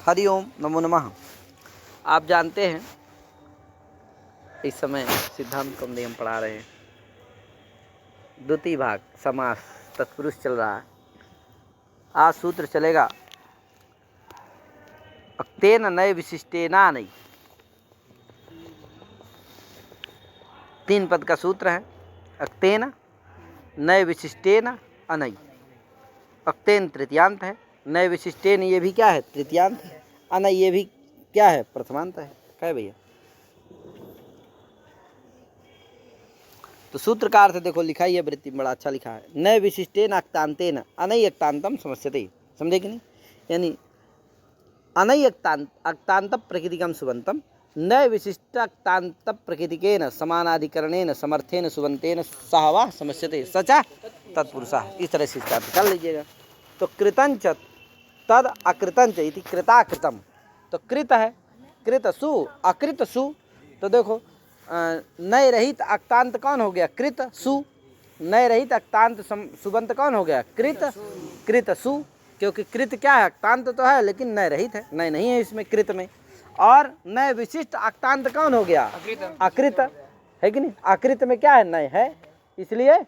हरि ओम नमो नमः। आप जानते हैं इस समय सिद्धांत कौमुदी हम पढ़ा रहे हैं, द्वितीय भाग समास तत्पुरुष चल रहा है। आज सूत्र चलेगा अक्तेन नए विशिष्टेना नहीं। 3 पद का सूत्र है। अक्तेन नए विशिष्टेन अनई। अक्तेन तृतीयांत है, नए विशिष्टेन ये भी क्या है, तृतीयांत है। अनई ये भी क्या है, प्रथमांत है। क्या है भैया? तो सूत्र का अर्थ देखो, लिखा ही है वृत्ति में, बड़ा अच्छा लिखा है। नए विशिष्टेन अक्तांतेन अनई अक्तांतम समस्यते। समझे कि नहीं? यानी अनई अक्तांत प्रकृतिकम सुबंतम नए विशिष्ट अक्तांत प्रकृतिकेन समानाधिकरणेन समर्थेन सुबंतेन सहवा समस्यते सचा तत्पुरुषा। इस तरह से इसका अर्थ कर लीजिएगा। तो कृतंच तद अकृतंच इति कृताकृतम। तो कृत है, कृत सु, अकृत सु। तो देखो नए रहित अक्तांत कौन हो गया, कृत सु। नए रहित अक्तांत सुबंत कौन हो गया, कृत कृत सु। क्योंकि कृत क्या है, अक्तांत तो है लेकिन नए रहित है, नए नहीं है इसमें कृत में। और नए विशिष्ट अक्तांत कौन हो गया, अकृत है कि नहीं? अकृत में क्या है, नए है, इसलिए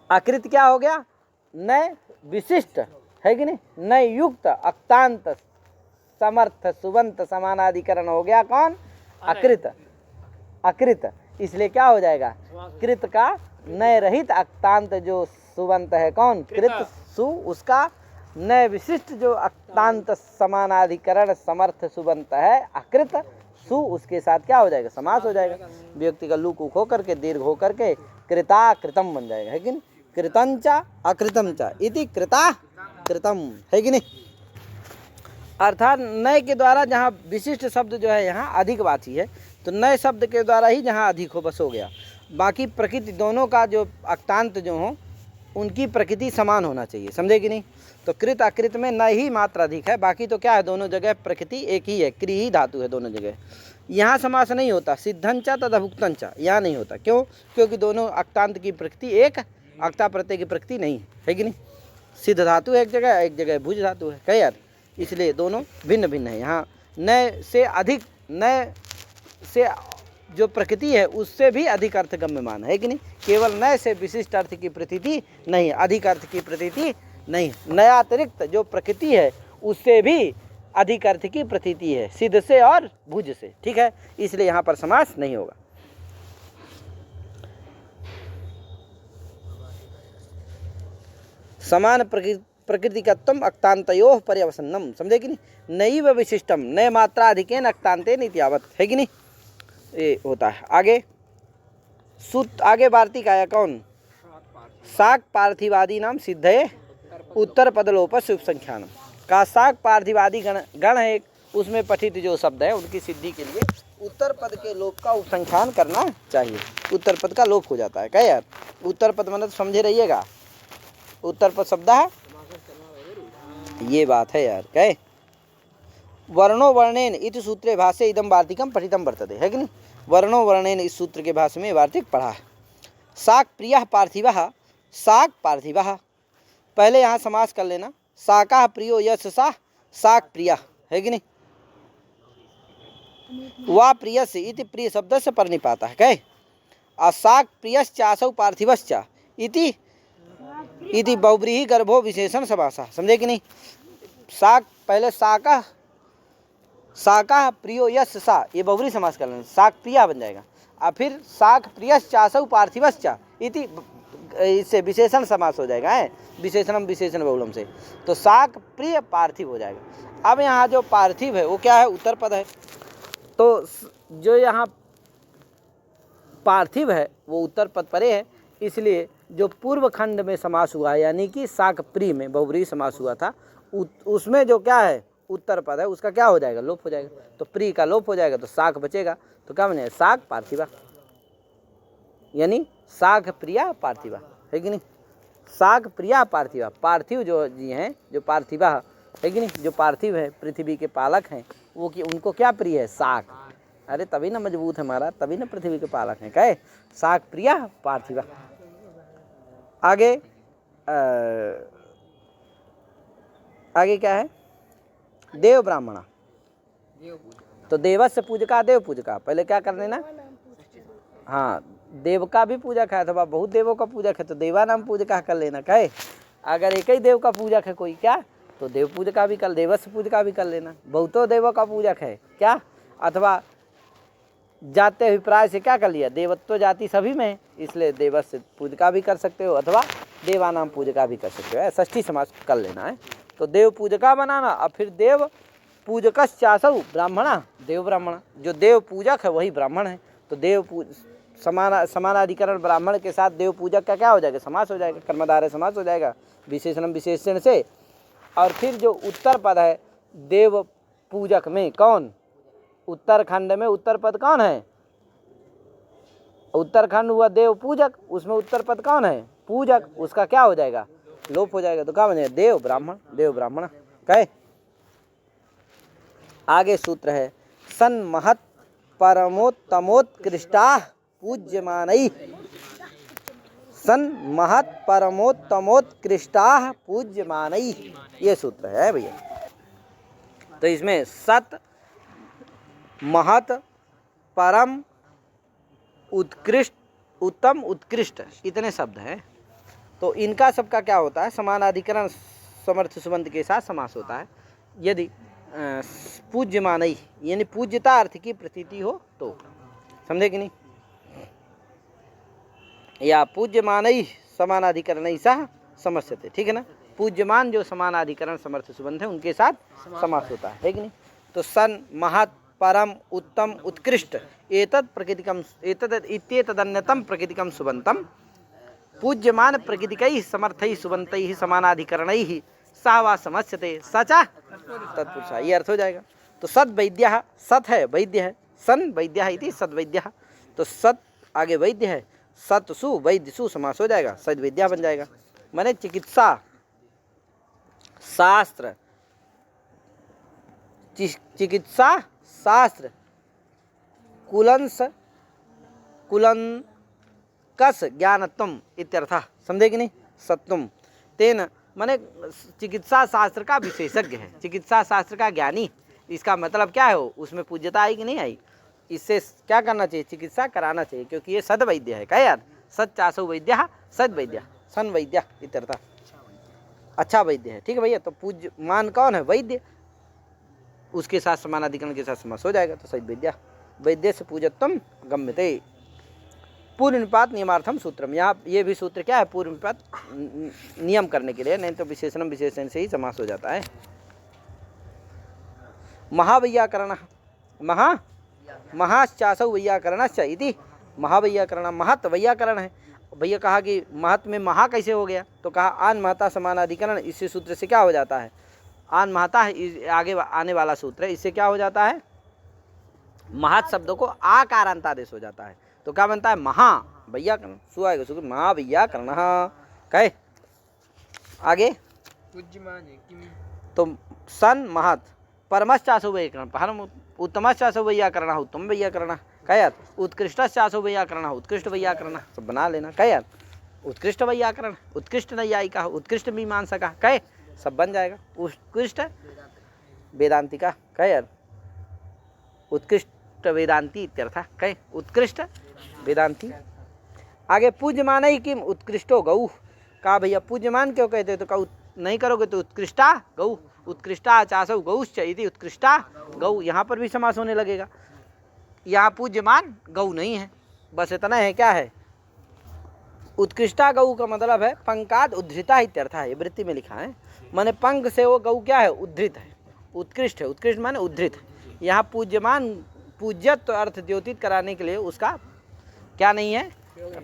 अकृत क्या हो गया, नए विशिष्ट है कि नहीं? नए युक्त अक्तांत समर्थ सुबंत समानाधिकरण हो गया कौन, अकृत। अकृत इसलिए क्या हो जाएगा, कृत का नए रहित अक्तांत जो सुबंत है कौन, कृत सु, उसका नए विशिष्ट जो अक्तांत समानाधिकरण समर्थ सुबंत है अकृत सु, उसके साथ क्या हो जाएगा, समास हो जाएगा। व्यक्ति का लुक उक होकर के दीर्घ होकर के कृता कृतम बन जाएगा, है कि नहीं? कृतंचा अकृतंचा इति कृता कृतम, है कि नहीं? अर्थात नए के द्वारा जहाँ विशिष्ट शब्द जो है यहाँ अधिकवाची है, तो नए शब्द के द्वारा ही जहाँ अधिक हो बस हो गया। बाकी प्रकृति दोनों का जो अक्तांत जो हो उनकी प्रकृति समान होना चाहिए। समझे कि नहीं? तो कृत अकृत में न ही मात्रा अधिक है, बाकी तो क्या है, दोनों जगह प्रकृति एक ही है, क्री ही धातु है दोनों जगह। यहाँ समास नहीं होता, सिद्धंचा तथा भुक्तंचा, यहाँ नहीं होता। क्यों? क्योंकि दोनों अक्तांत की प्रकृति एक, अक्ता प्रत्यय की प्रकृति नहीं है कि नहीं? सिद्ध धातु है एक जगह भुज धातु है, कई यार, इसलिए दोनों भिन्न भिन्न है। यहाँ नए से अधिक, नए से जो प्रकृति है उससे भी अधिक अर्थ गम्यमान है कि नहीं? केवल नए से विशिष्ट अर्थ की प्रतीति नहीं, अधिक अर्थ की प्रतीति नहीं। नया अतिरिक्त जो प्रकृति है उससे भी अधिक अर्थ की प्रतीति है, सिद्ध से और भुज से। ठीक है, इसलिए यहाँ पर समास नहीं होगा। समान प्रकृतिकत्वम अक्तांतयोः पर्यवसन्नम। समझे कि नहीं? नैव विशिष्टम नए मात्रा अधिकेन अक्तांतेन इत्यावत, है कि नहीं? ये होता है। आगे सूत्र, आगे वार्तिक आया कौन, साक पार्थिवादी नाम सिद्धये उत्तर पदलोपस्य उपसंख्यानम। का साक पार्थिवादी गण है एक, उसमें पठित जो शब्द है उनकी सिद्धि के लिए उत्तर पद के लोप का उपसंख्यान करना चाहिए। उत्तर पद का लोप हो जाता है। क्या यार, उत्तर पद मतलब समझे रहिएगा, उत्तर पद शब्द है, ये बात है यार। कहे वर्णो वर्णेन इति सूत्रे भाष्ये इदम वार्तिकम पठितम वर्तते, है कि नहीं? वर्णो वर्णेन इस सूत्र के भाष्य में वार्तिक पढ़ा है। साक प्रियः पार्थिवः, साक पार्थिवः। पहले यहाँ समास कर लेना, साका प्रियो यश सा साक प्रिय, है कि नहीं? वा प्रियस्य इति प्रिय शब्द से परिनिपाता है। कहे असाक प्रियश्चासौ पार्थिवश्च इति बहुव्रीहि गर्भो विशेषण समासा। समझे कि नहीं? साक पहले साका, साका प्रियो यश सा, ये बहुव्रीहि समास कर लेना, साक प्रिया बन जाएगा। और फिर साक प्रियश्चासौ पार्थिवश्च इति, इससे विशेषण समास हो जाएगा, है विशेषणम विशेषण बहुलम से, तो साक प्रिय पार्थिव हो जाएगा। अब यहाँ जो पार्थिव है वो क्या है, उत्तर पद है। तो जो यहाँ पार्थिव है वो उत्तर पद परे है, इसलिए जो पूर्व खंड में समास हुआ है यानी कि साक प्रिय में बहुव्रीहि समास हुआ था, उसमें जो क्या है उत्तर पद है उसका क्या हो जाएगा, लोप हो जाएगा। तो प्रिय का लोप हो जाएगा तो साक बचेगा, तो क्या बनेगा, साक पार्थिवा, यानी साक प्रिया पार्थिवा, है कि नहीं? साक प्रिया पार्थिवा, पार्थिव जो जी हैं, जो पार्थिवा है कि नहीं, जो पार्थिव है पृथ्वी के पालक हैं, वो कि उनको क्या प्रिय है, साक। अरे तभी ना मजबूत है हमारा, तभी ना पृथ्वी के पालक हैं। कहे साक प्रिया पार्थिवा। आगे आगे क्या है, देव ब्राह्मणा। तो देवस्य पूजका देव पूजका, पहले क्या कर लेना, हाँ देव का भी पूजक है अथवा बहुत देवों का पूजक है तो देवा नाम पूजका कर लेना। कहे अगर एक ही देव का पूजक है कोई क्या, तो देव पूजका भी कर, देवस्य पूजका भी कर लेना। बहुतों देवों का पूजक है क्या, अथवा जाते अभिप्राय से क्या कर लिया, देवत्व जाति सभी में, इसलिए देवस्य पूजका भी कर सकते हो अथवा देवानाम पूजका भी कर सकते हो, षष्ठी समास कर लेना है। तो देव पूजका बनाना, और फिर देव पूजकश्चासौ ब्राह्मणा, देव ब्राह्मण, जो देव पूजक है वही ब्राह्मण है। तो देव समानाधिकरण ब्राह्मण के साथ देव पूजक का क्या हो जाएगा, समास हो जाएगा, कर्मधारय समास हो जाएगा विशेषणम विशेषण से। और फिर जो उत्तर पद है देव पूजक में कौन, उत्तरखंड में उत्तर पद कौन है, उत्तरखंड हुआ देव पूजक, उसमें उत्तर पद कौन है, पूजक, उसका क्या हो जाएगा, लोप हो जाएगा। तो क्या बनेगा, देव ब्राह्मण, देव ब्राह्मण। कहे आगे सूत्र है सन्महत परमोत्तमोत्कृष्टा पूज्यमानैः, सन्महत परमोत्तमोत्कृष्टा पूज्यमानैः, ये सूत्र है भैया। तो इसमें सत, महत, परम, उत्कृष्ट, उत्तम, उत्कृष्ट, इतने शब्द हैं। तो इनका सबका क्या होता है, समानाधिकरण समर्थ सुबंध के साथ समास होता है। यदि पूज्यमानैः यानी पूज्यता अर्थ की प्रतीति हो तो, समझे कि नहीं, या पूज्यमानैः समानाधिकरणैः सह समस्यते, ठीक है ना। पूज्यमान जो समानाधिकरण समर्थ सुबंध है उनके साथ समास होता है कि नहीं। तो सन, महत, परम, उत्तम, उत्कृष्ट, एतत् प्रकृतिकम, एतत् इत्येतदन्यतम प्रकृतिकम सुबंतम पूज्यमान प्रकृतिकैः समर्थैः सुबंतैः समानाधिकरणैः सह वा समस्यते सच तत्पुरुषः, ये अर्थ हो जाएगा। तो सद वैद्यः, सत है वैद्य है, सन वैद्यः इति सद वैद्यः, तो सत आगे वैद्य है, सत सु वैद्य सु समास हो जाएगा, सद वैद्यः बन जाएगा। माने चिकित्सा शास्त्र, चिकित्सा शास्त्र कुलंस कुलंकस ज्ञानत्वम इत्यर्थः, समझे कि नहीं। सत्वम तेन माने चिकित्सा शास्त्र का विशेषज्ञ है, चिकित्सा शास्त्र का ज्ञानी, इसका मतलब क्या है, उसमें पूज्यता आई कि नहीं आई, इससे क्या करना चाहिए, चिकित्सा कराना चाहिए, क्योंकि ये सद वैद्य है। क्या यार, सच्चासो वैद्य सद वैद्य सन वैद्य इत्यर्थः, अच्छा वैद्य है, ठीक है भैया। तो पूज्यमान कौन है, वैद्य, उसके साथ समानाधिकरण के साथ समास हो जाएगा। तो सद वैद्य, वैद्य से पूजत्वम गम्यते। पूर्व निपात नियमार्थम सूत्रम, यहाँ ये भी सूत्र क्या है, पूर्व निपात नियम करने के लिए, नहीं तो विशेषणम विशेषण से ही समास हो जाता है। महावैयाकरण, महाश्चासौ वैयाकरणश्च इति, महावैयाकरण, महत वैयाकरण है भैया। कहा कि महत में महा कैसे हो गया, तो कहा आन महता समानाधिकरण, इसी सूत्र से क्या हो जाता है, आन महता है, आगे आने वाला सूत्र है, इससे क्या हो जाता है, महत शब्दों को आकारांतादेश हो जाता है। तो क्या बनता है, महा वैयाकरण, सु आएगा सु, महावैयाकरण। कहे आगे तो सन महत परमश्चासो वैयाकरण, परम उत्तमश्चासो वैयाकरण, उत्तम वैयाकरण। क्या यार, उत्कृष्टश्चासो वैयाकरण, उत्कृष्ट वैयाकरण, सब बना लेना। क्या यार, उत्कृष्ट वैयाकरण, उत्कृष्ट नैयायिका, उत्कृष्ट मीमांसका, कहे सब बन जाएगा। उत्कृष्ट वेदांतिका, क्या यार, उत्कृष्ट वेदांती इत्यर्थ, कहे उत्कृष्ट वेदांती। आगे पूज्यमान ही किम उत्कृष्टो गौ, कहा भैया पूज्यमान क्यों कहते हैं, तो कहा नहीं करोगे तो उत्कृष्टा गौ, उत्कृष्टा चासौ गौश्च इति उत्कृष्टा गौ, यहाँ पर भी समास होने लगेगा। यहाँ पूज्यमान गौ नहीं है, बस इतना है, क्या है, उत्कृष्टा गौ का मतलब है पंकाद उद्धृता इत्यर्थ है, ये वृत्ति में लिखा है, माने पंख से वो गौ क्या है, उद्धृत है, उत्कृष्ट है, उत्कृष्ट माने उद्धृत है। यहाँ पूज्यमान पूज्यत्व अर्थ द्योतित कराने के लिए उसका क्या नहीं है,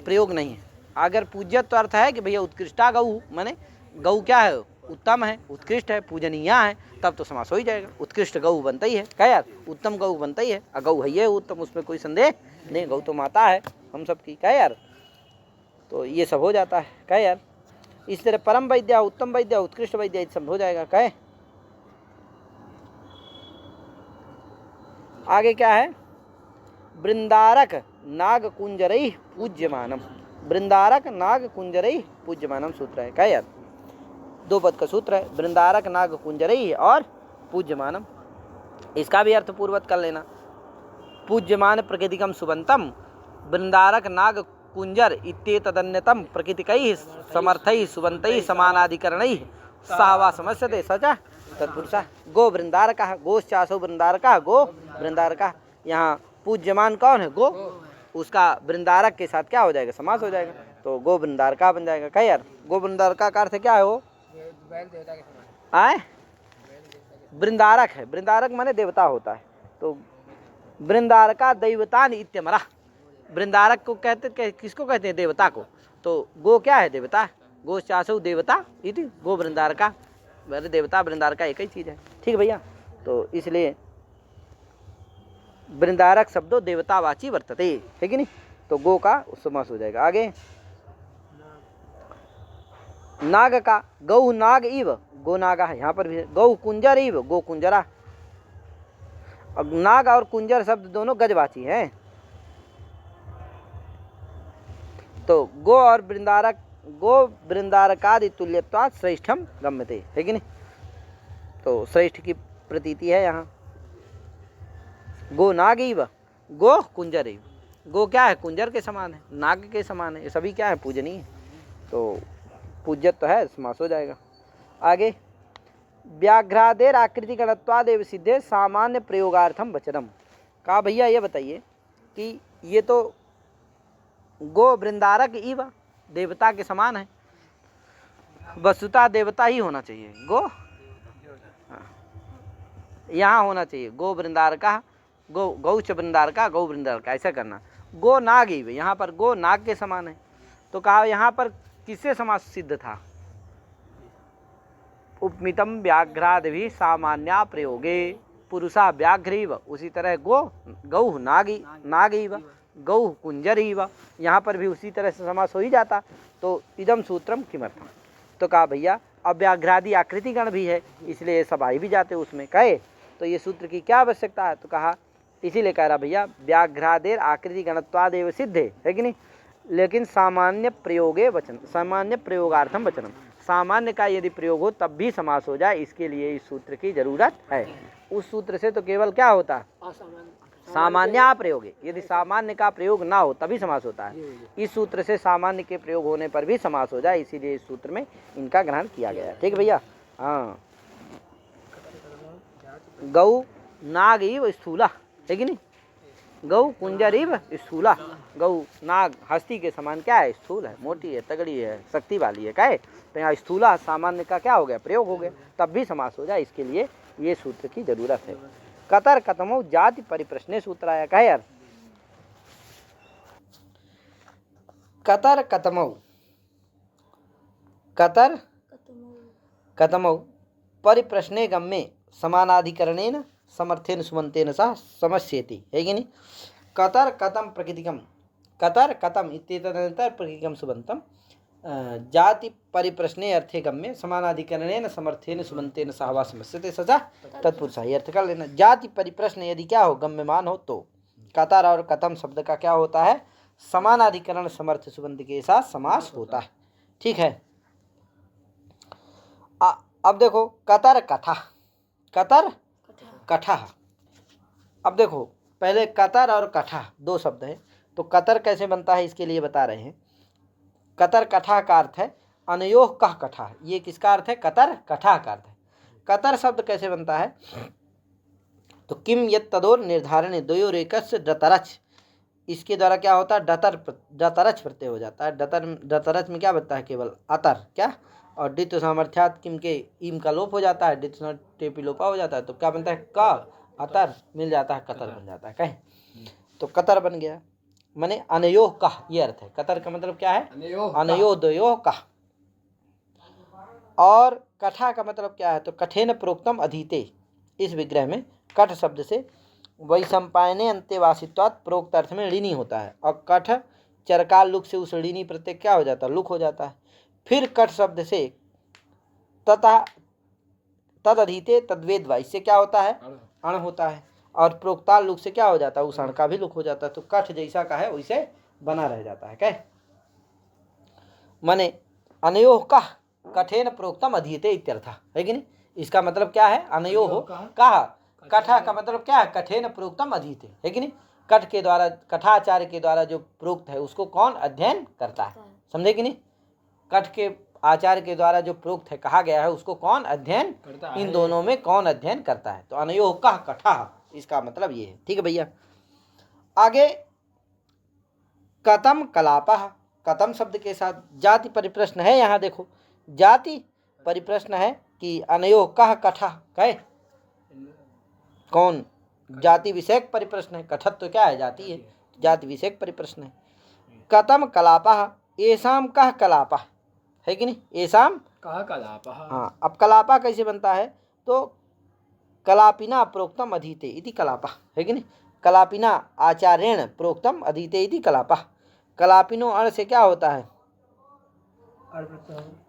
प्रयोग नहीं है। अगर पूज्यत्व अर्थ है कि भैया उत्कृष्टा गौ, माने गौ क्या है, उत्तम है, उत्कृष्ट है, पूजनीय है, तब तो समास हो ही जाएगा, उत्कृष्ट गौ बनता ही है। क्या यार, उत्तम गौ बनता ही है, गौ है ये उत्तम, उसमें कोई संदेह नहीं, गौ तो माता है हम सबकी। क्या यार, तो ये सब हो जाता है। क्या यार, इस तरह परम वैद्य, उत्तम वैद्य, उत्कृष्ट वैद्य सब हो जाएगा। क्या आगे क्या है, वृंदारक नाग कुंजरई पूज्यमानम, वृंदारक नाग कुंजरई पूज्यमानम सूत्र है। क्या यार, दो पद का सूत्र है, वृंदारक नाग कुंजरई और पूज्यमानम, इसका भी अर्थ पूर्वत कर लेना। पूज्यमान प्रकृतिकम सुबंतम वृंदारक नाग कुंजर इत्येतदन्यतम प्रकृतिकैः समर्थैः सुबन्तैः समानाधिकरणैः सहवा समस्यते सच तत्पुरुषः। गो वृंदारकः, गोश्चासो वृंदारकः, गो वृंदारकः। यहाँ पूज्यमान कौन है? गो। उसका वृंदारक के साथ क्या हो जाएगा? समास हो जाएगा, तो गो वृंदारका बन जाएगा। कह यार, गो वृंदारका का अर्थ क्या है? वो आए वृंदारक है, वृंदारक माने देवता होता है। तो वृंदारका दैवतान इत्यमरा, वृंदारक को कहते, किसको कहते हैं? देवता को। तो गो क्या है? देवता। गो चासु देवता इति गो वृंदारका, देवता वृंदारका एक ही चीज है। ठीक भैया, तो इसलिए वृंदारक शब्दों देवतावाची वर्तते, है कि नहीं? तो गो का समास हो जाएगा। आगे नाग का, गौ नाग इव, गो नागा है। यहाँ पर भी गौ कुंजर इव, गो कुंजरा। अब नाग और कुंजर शब्द दोनों गजवाची हैं। तो गो और वृंदारक, गो वृंदारकादि तुल्यत्वात् श्रेष्ठम गम्यते, है कि नहीं? तो श्रेष्ठ की प्रतीति है यहाँ। गो नाग इव, गो कुंजर इव। गो क्या है? कुंजर के समान है, नाग के समान है। ये सभी क्या है? पूजनीय। तो पूज्यत्व तो है, समास हो जाएगा। आगे व्याघ्रादेर आकृति गणत्वादेव सिद्धे सामान्य प्रयोगार्थम वचनम। कहा भैया ये बताइए कि ये तो गो वृंदारक इव देवता के समान है, वस्तुतः देवता ही होना चाहिए। गो यहाँ होना चाहिए गो वृंदारका, गौ गौच वृंदारका, गौ वृंदारका, ऐसा करना। गो नाग इव, यहाँ पर गो नाग के समान है। तो कहा यहाँ पर किससे समास सिद्ध था? उपमितम व्याघ्राद भी सामान्या प्रयोगे पुरुषा व्याघ्रीव। उसी तरह गो गौ नागीव, गौ कुंजरीव, यहाँ पर भी उसी तरह से समास हो ही जाता। तो इदम सूत्रम किमर्थम? तो कहा भैया अब व्याघ्रादि आकृति गण भी है, इसलिए सब आई भी जाते उसमें। कहे तो ये सूत्र की क्या आवश्यकता है? तो कहा इसीलिए कह रहा भैया व्याघ्रादेर आकृति गणत्वादेव सिद्धे, है कि नहीं? लेकिन सामान्य प्रयोगे वचन, सामान्य प्रयोगार्थम वचनम, सामान्य का यदि प्रयोग हो तब भी समास हो जाए, इसके लिए इस सूत्र की जरूरत है। उस सूत्र से तो केवल क्या होता है? सामान्य प्रयोग। यदि सामान्य का प्रयोग ना हो तभी समास होता है। इस सूत्र से सामान्य के प्रयोग होने पर भी समास हो जाए, इसीलिए इस सूत्र में इनका ग्रहण किया गया है। ठीक भैया? हाँ, गौ नाग इव स्थूला, है कि नहीं? गौ कुंजर इव स्थूला, गौ नाग हस्ती के समान क्या है? स्थूल है, मोटी है, तगड़ी है, शक्ति वाली है। क्या है? तो यहाँ स्थूला सामान्य का क्या हो गया? प्रयोग हो गया, तब भी समास हो जाए, इसके लिए ये सूत्र की जरूरत है। कतर कतमो जाति परिप्रश्ने सूत्र आया। क्या यार? कतर कतमो, कतर कतमो परिप्रश्ने गम्ये समानाधिकरणेन समर्थेन सुमंतेन सह समस्येति, है कि नहीं? कतर कतम प्रकृतिकम, कतर कतम इत्येतदनंतर प्रकृतिकम सुबंतम जाति परिप्रश्ने अर्थे गम्ये समानाधिकरणेन समर्थेन सुमंतेन सह वा समस्यते सचा तत्पुरुषः। ये अर्थ कर लेना। जाति परिप्रश्न यदि क्या हो? गम्यमान हो, तो कतर और कतम शब्द का क्या होता है? समानाधिकरण समर्थ सुबंत के साथ समास होता है। ठीक है? अब देखो कतर कथा, कतर कठा। अब देखो पहले कतर और कठा दो शब्द है, तो कतर कैसे बनता है इसके लिए बता रहे हैं। कतर कठा का अर्थ है अनयोह कह कठा। ये किसका अर्थ है? कतर कठा का अर्थ है। कतर शब्द कैसे बनता है? तो किम यत तदोर निर्धारण द्वयोरेकस्य डतरच, इसके द्वारा क्या होता है? डतरच प्रत्यय हो जाता है। डतरच में क्या बनता है? केवल अतर, क्या? और द्वित्व सामर्थ्यात किम के ईम का लोप हो जाता है, द्वित्व टेपी लोपा हो जाता है, तो क्या बनता है? का अतर मिल जाता है, कतर बन जाता है। कहें तो कतर बन गया, माने अनयोह का, ये अर्थ है। कतर का मतलब क्या है? अनयोह द्वयोह का। और कठा का मतलब क्या है? तो कठेन प्रोक्तम अधीते, इस विग्रह में कठ शब्द से वैशंपायने अंत्यवासित्वात् प्रोक्त अर्थ में ऋणी होता है, और कठ चरकाल लुक से उस ऋणी प्रत्यय क्या हो जाता है? लुक हो जाता है। फिर कठ शब्द से तथा तद अधीते तद्वेद्वा, इससे क्या होता है? अण होता है। और प्रोक्ताल लुक से क्या हो जाता है? उस अण का भी लुक हो जाता है। तो कठ जैसा का है वैसे बना रह जाता है। क्या माने अनयोह का कठेन प्रोक्तम अधीते इत्यर्थ, है कि नहीं? इसका मतलब क्या है? अनयो हो कहा। कठा का मतलब क्या है? कठेन प्रोक्तम अधीते, है कि नहीं? कठ के द्वारा, कठाचार्य के द्वारा जो प्रोक्त है उसको कौन अध्ययन करता है? समझे कि नहीं? कठ के आचार्य के द्वारा जो प्रोक्त है, कहा गया है, उसको कौन अध्ययन करता है? इन दोनों में कौन अध्ययन करता है? तो अनयो कह कठा, इसका मतलब ये है। ठीक है भैया। आगे कतम कलापः, कतम शब्द के साथ जाति परिप्रश्न है। यहाँ देखो, जाति परिप्रश्न है कि अनयो कह कठा, कहे कौन? जाति विषयक परिप्रश्न है। कठत तो क्या है? जाति है। जाति विषयक परिप्रश्न है। कतम कलापः येषाम कह कलापः, है कि नहीं? येषाम कह कलापः। हाँ, अब कलापा कैसे बनता है? तो कलापिना प्रोक्तम अधीते इति कलापः, है कि नहीं? कलापिना आचार्येण प्रोक्तम अधीते इति कलापः। कलापिनो अण से क्या होता है?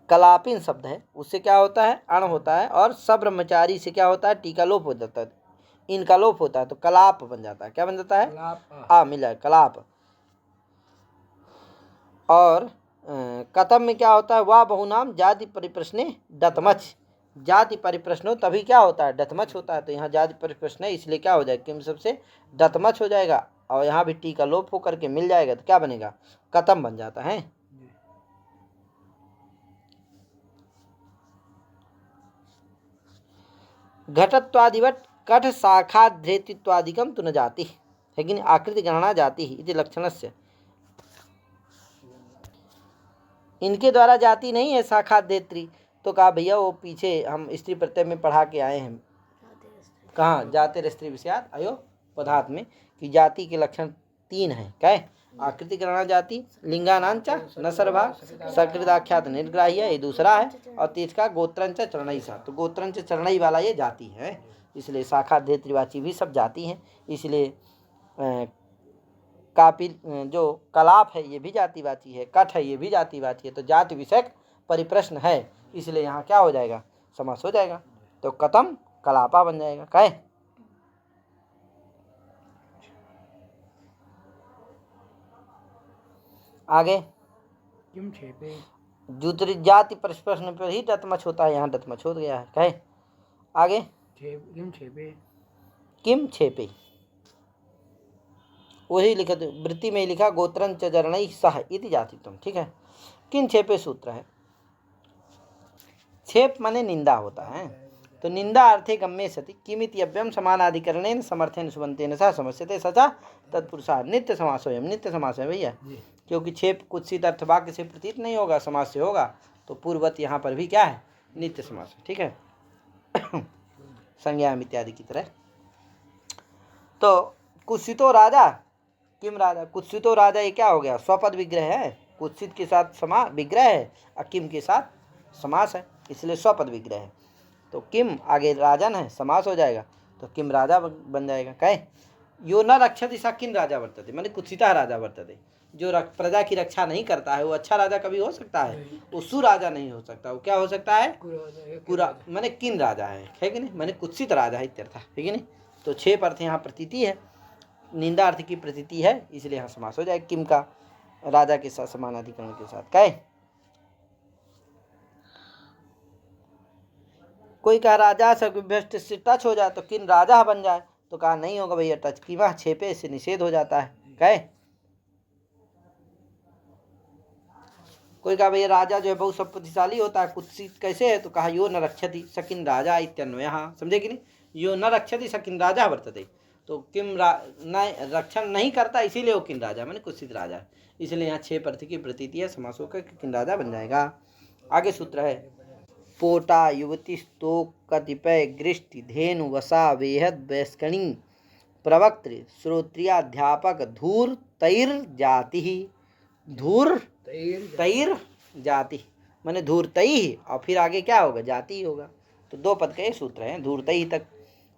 कलापिन शब्द है, उससे क्या होता है? अण होता है। और सब्रह्मचारी से क्या होता है? टीका लोप हो जाता है, इनका लोप होता है, तो कलाप बन जाता है। क्या बन जाता है? आ मिला है, कलाप। और कतम में क्या होता है? वाह बहुनाम जाति परिप्रश्ने डतमच, जाति परिप्रश्नो तभी क्या होता है? डतमच होता है। तो यहाँ जाति परिप्रश्न है, इसलिए क्या हो जाएगा? किम सबसे डतमच हो जाएगा, और यहाँ भी टी का लोप होकर के मिल जाएगा, तो क्या बनेगा? कतम बन जाता है। घटत्वादिवट कठ शाखाधृतित्वादिकम तु न जाति, है कि नहीं? आकृति गणना जाति इति लक्षणस्य, इनके द्वारा जाति नहीं है शाखाधेत्री। तो कहा भैया वो पीछे हम स्त्री प्रत्यय में पढ़ा के आए हैं। कहाँ? जाते स्त्री विषयात अयो पदार्थ में, कि जाति के लक्षण 3 हैं। क्या है? आकृति गणना जाति, लिंगानांच न सर्वभाग, सकृदाख्यात निर्ग्राह्य, ये दूसरा है। और तीसरा गोत्रंच चरणई सा, तो गोत्रंच चरणई वाला ये जाति है। इसलिए शाखाधेत्रीवाची भी सब जाति हैं। इसलिए कापिल जो कलाप है ये भी जातिवाची है, कठ है ये भी जातिवाची है। तो जाति विषयक परिप्रश्न है, इसलिए यहाँ क्या हो जाएगा? समास हो जाएगा। तो कतम कलापा बन जाएगा। कहे आगे किम छेपे, दूसरी जाति प्रश्न पर ही डतमच होता है, यहाँ डतमच हो गया है। कहे आगे किम छेपे, किम छेपे, वही लिखा, वृत्ति में लिखा गोत्रंच चरणई सह इति जातित्वम। ठीक है। किन छेपे सूत्र है। छेप माने निंदा होता है। तो निंदा अर्थे गम्ये सति किमिति अव्यम समानाधिकरणेन समर्थेन सुबंतेन सा समस्यते सचा तत्पुरुषा। नित्य समास है, नित्य समास है भैया, क्योंकि छेप कुत्सित अर्थ वाक्य से प्रतीत नहीं होगा, समास से होगा। तो पूर्वत यहाँ पर भी क्या है? नित्य समास है। ठीक है। संज्ञाम इत्यादि की तरह। तो कुत्सितो राजा, किम राजा, कुत्सितो राजा, ये क्या हो गया? स्वपद विग्रह है। कुत्सित के साथ समा विग्रह है और किम के साथ समास है, इसलिए स्वपद विग्रह है। तो किम आगे राजन है, समास हो जाएगा, तो किम राजा बन जाएगा। कहे यो न रक्षति सा किन राजा वर्तते, माने कुत्सिता राजा वर्तते। जो प्रजा की रक्षा नहीं करता है वो अच्छा राजा कभी हो सकता है? वो सुराजा नहीं हो सकता। वो क्या हो सकता है? कुरा, माने किन राजा है कि नहीं? माने कुत्सित राजा है इत्यर्थ, है कि नहीं? तो 6 अर्थ यहाँ प्रतीति है, निंदा अर्थ की प्रतीति है, इसलिए यहाँ समास हो जाए किम का राजा के साथ समानाधिकरण के साथ। कहे कोई कहा राजा से टच हो जाए तो किन राजा बन जाए, तो कहा नहीं होगा भैया, टच कीमा छेपे से निषेध हो जाता है। कहे कोई कहा भैया राजा जो है बहुत शक्तिशाली होता है, कुत्सित कैसे है? तो कहा यो न रक्षति सकिन राजा इत्यन्वय। समझे कि नहीं? यो न रक्षति सकिन राजा वर्तते, तो किम न रक्षण नहीं करता, इसीलिए वो किन राजा माने कुत्सित राजा, इसलिए यहाँ 6 अर्थ की प्रतीति है, समास होकर किन राजा बन जाएगा। आगे सूत्र है पोटा युवती स्तोक कतिपय गृष्टि धेनु वसा वेहद वैस्कणी प्रवक्त्र श्रोत्रियाध्यापक धूर तैर जाति। धूर तैर जाति माने धूर्तई, और फिर आगे क्या होगा? जाति होगा। तो 2 पद के सूत्र हैं, धूर्तई तक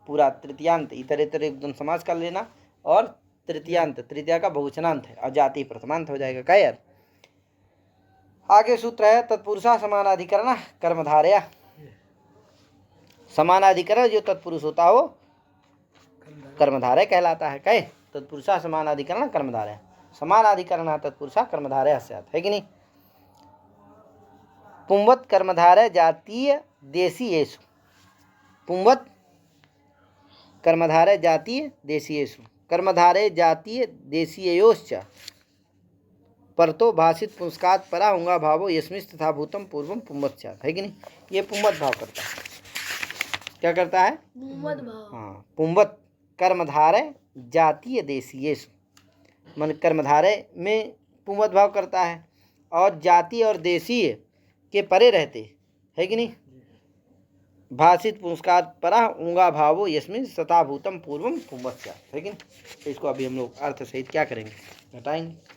पूरा तृतीयांत इतर इतर एकदम समास कर लेना, और तृतीयांत तृतीया का बहुवचनांत है, और जाति प्रथमांत हो जाएगा। क्या यार? आगे सूत्र है तत्पुरुषा समानाधिकरण कर्मधारया। समानाधिकरण जो तत्पुरुष होता हो कर्मधारय कहलाता है। कहे तत्पुरुषा समानाधिकरण कर्मधारय, समानाधिकरण तत्पुरुषा कर्मधारय स्यात्, है कि नहीं? पुंवत कर्मधारय जातीय देशी येषु, पुंवत कर्मधारय जातीय देशीयेषु कर्मधारय जातीय देशीयोश्च परतो भाषित पुंस्कात् परा होंगा भावो यस्मिस् तथा भूतम पूर्वम पुंवत स्यात्, है कि नहीं। ये पुंवत भाव करता है। क्या करता है? पुंवत भाव। हाँ, पुंवत कर्मधारय जातीय देशीयेषु, मन कर्मधारय में पुंवत भाव करता है और जातीय और देशीय के परे रहते, है कि नहीं। भाषित पुंस्कात् परा उंगा भावो यस्मिन् सता भूतम पूर्वम पुंवत स्यात्, है कि नहीं। तो इसको अभी हम लोग अर्थ सहित क्या करेंगे, घटाएंगे।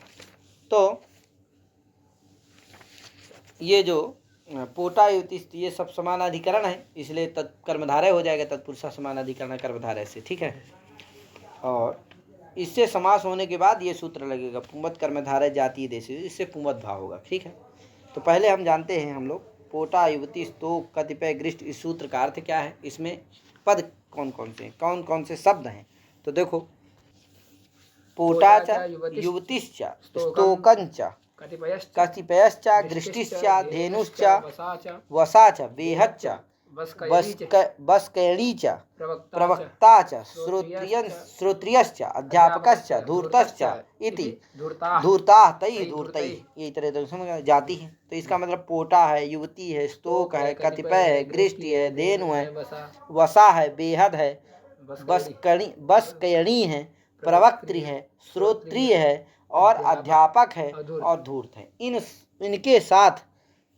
तो ये जो पोटा युति ये सब समानाधिकरण है, इसलिए कर्मधारय हो जाएगा, तत्पुरुषा समानाधिकरण कर्मधारय से, ठीक है। और इससे समास होने के बाद ये सूत्र लगेगा पुंवत कर्मधारय जातीय देशी, इससे पुंवत भाव होगा, ठीक है। तो पहले हम जानते हैं हम लोग पोटा युवती स्तोक कतिपय गृष्ट, इस सूत्र का अर्थ क्या है, इसमें पद कौन कौन से शब्द हैं। तो देखो पोटा च युवतिश्च स्तोकंच कतिपयश्च गृष्टिश्च धेनुश्च वसा च बेहच्च बस्कैणी च प्रवक्ता च श्रोत्रियश्च अध्यापकश्च धूर्तश्च इति धूर्ता तई धूर्तई, ये तरह समझ जाती है। तो इसका मतलब पोटा है, युवती है, स्तोक है, कतिपय है, गृष्टि है, धेनु है, वसा है, बेहद है, बस्कैणी है, प्रवक्त्री है, श्रोत्रिय है और अध्यापक है और धूर्त है। इनके साथ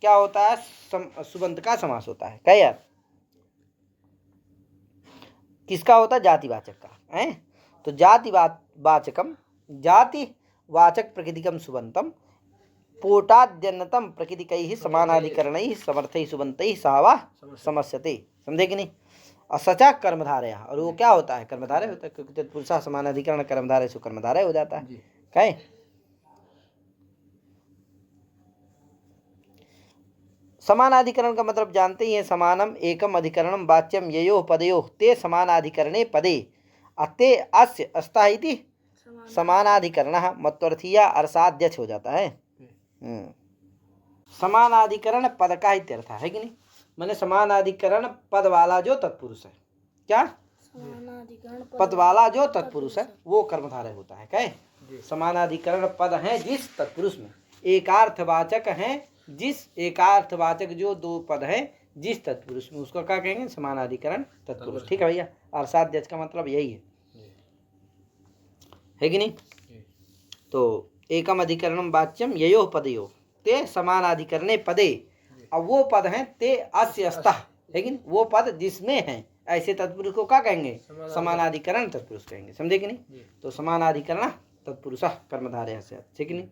क्या होता है, सुबंत का समास होता है। क्या यार, किसका होता है, जातिवाचक का है। तो जातिवाचकम जातिवाचक प्रकृतिकम सुबंतम पोटाद्यन्नतम प्रकृतिकैः समानाधिकरणैः समर्थैः सुबन्तैः सहावा समस्यते, समझे कि नहीं। और सचा कर्मधारय, और वो क्या होता है, कर्मधारय होता है, क्योंकि तत्पुरुषा समानाधिकरण कर्मधारय से कर्मधारय हो जाता है। कहे समानाधिकरण का मतलब जानते ही हैं, समानम एकम अधिकरणम वाच्यम ययोः पदयोः ते समानाधिकरणे पदे अते अस्य अस्ता इति समानाधिकरणः मत्वर्थीया अरसाध्यक्ष हो जाता है। समानाधिकरण पद का इत्यर्थ है कि नहीं, मैंने समानाधिकरण पद वाला जो तत्पुरुष है, क्या पद वाला जो तत्पुरुष है वो कर्मधारय होता है। क्या समानाधिकरण पद है जिस तत्पुरुष में, एकार्थवाचक है जिस एकार्थवाचक जो दो पद है जिस तत्पुरुष में, उसको क्या कहेंगे, समानाधिकरण तत्पुरुष, ठीक है भैया। अरसाध्यक्ष का मतलब यही है कि नहीं। तो एकम अधिकरणम वाच्यम ययोः पदयोः ते समानाधिकरणे पदे, अब वो पद हैं ते अस्य अस्तः, लेकिन वो पद जिसमें है ऐसे तत्पुरुष को क्या कहेंगे, समानाधिकरण तत्पुरुष कहेंगे, समझे कि नहीं। तो समानाधिकरण तत्पुरुष कर्मधारय से, ठीक नहीं।